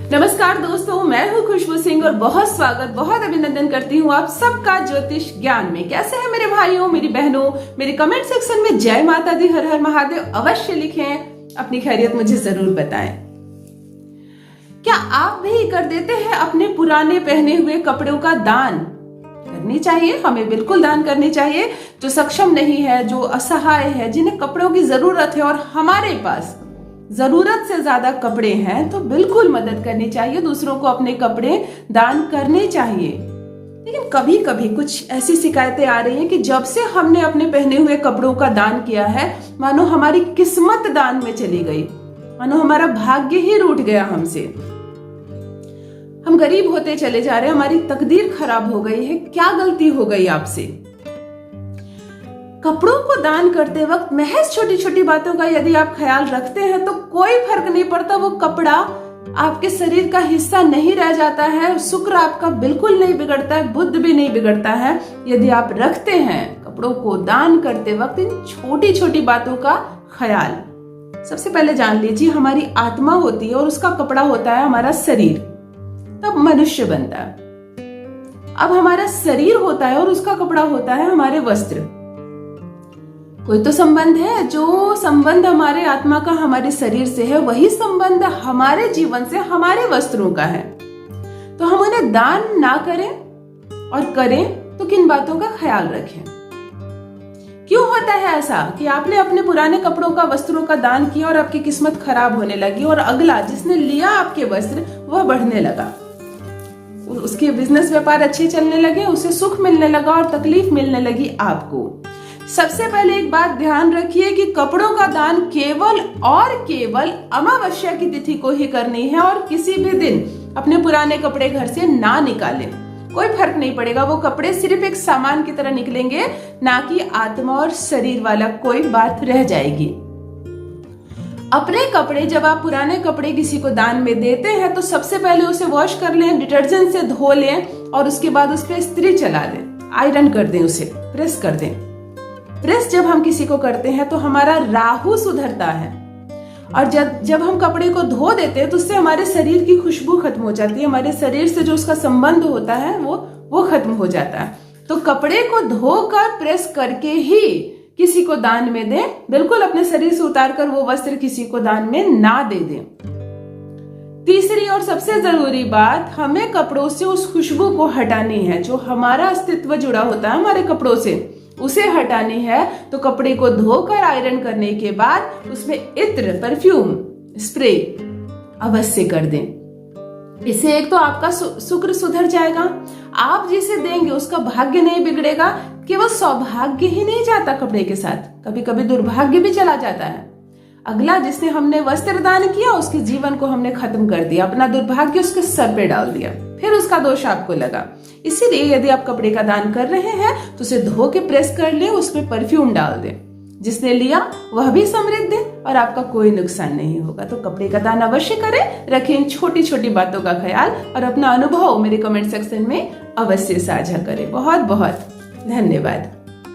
नमस्कार दोस्तों, मैं हूँ खुशबू सिंह और बहुत स्वागत, बहुत अभिनंदन करती हूँ आप सबका ज्योतिष ज्ञान में। कैसे हैं मेरे भाइयों, मेरी बहनों? मेरे कमेंट सेक्शन में जय माता दी, हर हर महादेव अवश्य लिखें। अपनी खैरियत मुझे जरूर बताएं। क्या आप भी कर देते हैं अपने पुराने पहने हुए कपड़ों का दान? करनी चाहिए, हमें बिल्कुल दान करनी चाहिए। जो सक्षम नहीं है, जो असहाय है, जिन्हें कपड़ों की जरूरत है और हमारे पास जरूरत से ज्यादा कपड़े हैं, तो बिल्कुल मदद करनी चाहिए। दूसरों को अपने कपड़े दान करने चाहिए। लेकिन कभी कभी कुछ ऐसी शिकायतें आ रही हैं कि जब से हमने अपने पहने हुए कपड़ों का दान किया है, मानो हमारी किस्मत दान में चली गई, मानो हमारा भाग्य ही रूठ गया हमसे। हम गरीब होते चले जा रहे हैं, हमारी तकदीर खराब हो गई है। क्या गलती हो गई आपसे? कपड़ों को दान करते वक्त महज छोटी छोटी बातों का यदि आप ख्याल रखते हैं तो कोई फर्क नहीं पड़ता। वो कपड़ा आपके शरीर का हिस्सा नहीं रह जाता है, शुक्र आपका बिल्कुल नहीं बिगड़ता है, बुद्ध भी नहीं बिगड़ता है। यदि आप रखते हैं कपड़ों को दान करते वक्त इन छोटी छोटी बातों का ख्याल। सबसे पहले जान लीजिए, हमारी आत्मा होती है और उसका कपड़ा होता है हमारा शरीर, तब मनुष्य बनता है। अब हमारा शरीर होता है और उसका कपड़ा होता है हमारे वस्त्र। कोई तो संबंध है, जो संबंध हमारे आत्मा का हमारे शरीर से है, वही संबंध हमारे जीवन से हमारे वस्त्रों का है। तो हम उन्हें दान ना करें, और करें तो किन बातों का ख्याल रखें। क्यों होता है ऐसा कि आपने अपने पुराने कपड़ों का, वस्त्रों का दान किया और आपकी किस्मत खराब होने लगी, और अगला जिसने लिया आपके वस्त्र वह बढ़ने लगा, उसके बिजनेस व्यापार अच्छे चलने लगे, उसे सुख मिलने लगा और तकलीफ मिलने लगी आपको। सबसे पहले एक बात ध्यान रखिए कि कपड़ों का दान केवल और केवल अमावस्या की तिथि को ही करनी है, और किसी भी दिन अपने पुराने कपड़े घर से ना निकालें। कोई फर्क नहीं पड़ेगा, वो कपड़े सिर्फ एक सामान की तरह निकलेंगे, ना कि आत्मा और शरीर वाला कोई बात रह जाएगी। अपने कपड़े, जब आप पुराने कपड़े किसी को दान में देते हैं तो सबसे पहले उसे वॉश कर लें, डिटर्जेंट से धो लें, और उसके बाद उस पर इस्त्री चला दें, आयरन कर दें, उसे प्रेस कर दें। प्रेस जब हम किसी को करते हैं तो हमारा राहु सुधरता है, और जब हम कपड़े को धो देते हैं तो उससे हमारे शरीर की खुशबू खत्म हो जाती है, हमारे शरीर से जो उसका संबंध होता है वो खत्म हो जाता है। तो कपड़े को धोकर प्रेस करके ही किसी को दान में दें। बिल्कुल अपने शरीर से उतारकर वो वस्त्र किसी को दान में ना दे दें। तीसरी और सबसे जरूरी बात, हमें कपड़ों से उस खुशबू को हटानी है। जो हमारा अस्तित्व जुड़ा होता है हमारे कपड़ों से, उसे हटानी है। तो कपड़े को धोकर आयरन करने के बाद उसमें इत्र, परफ्यूम, स्प्रे अवश्य कर दें। इससे एक तो आपका शुक्र सुधर जाएगा, आप जिसे देंगे उसका भाग्य नहीं बिगड़ेगा। केवल सौभाग्य ही नहीं जाता कपड़े के साथ, कभी कभी दुर्भाग्य भी चला जाता है। अगला जिसने हमने वस्त्र दान किया, उसके जीवन को हमने खत्म कर दिया, अपना दुर्भाग्य उसके सर पे डाल दिया, फिर उसका दोष आपको लगा। इसीलिए यदि आप कपड़े का दान कर रहे हैं तो उसे धो के प्रेस कर ले, उसमें परफ्यूम डाल दें। जिसने लिया वह भी समृद्ध है और आपका कोई नुकसान नहीं होगा। तो कपड़े का दान अवश्य करें, रखें छोटी छोटी बातों का ख्याल, और अपना अनुभव मेरे कमेंट सेक्शन में अवश्य साझा करें। बहुत बहुत धन्यवाद।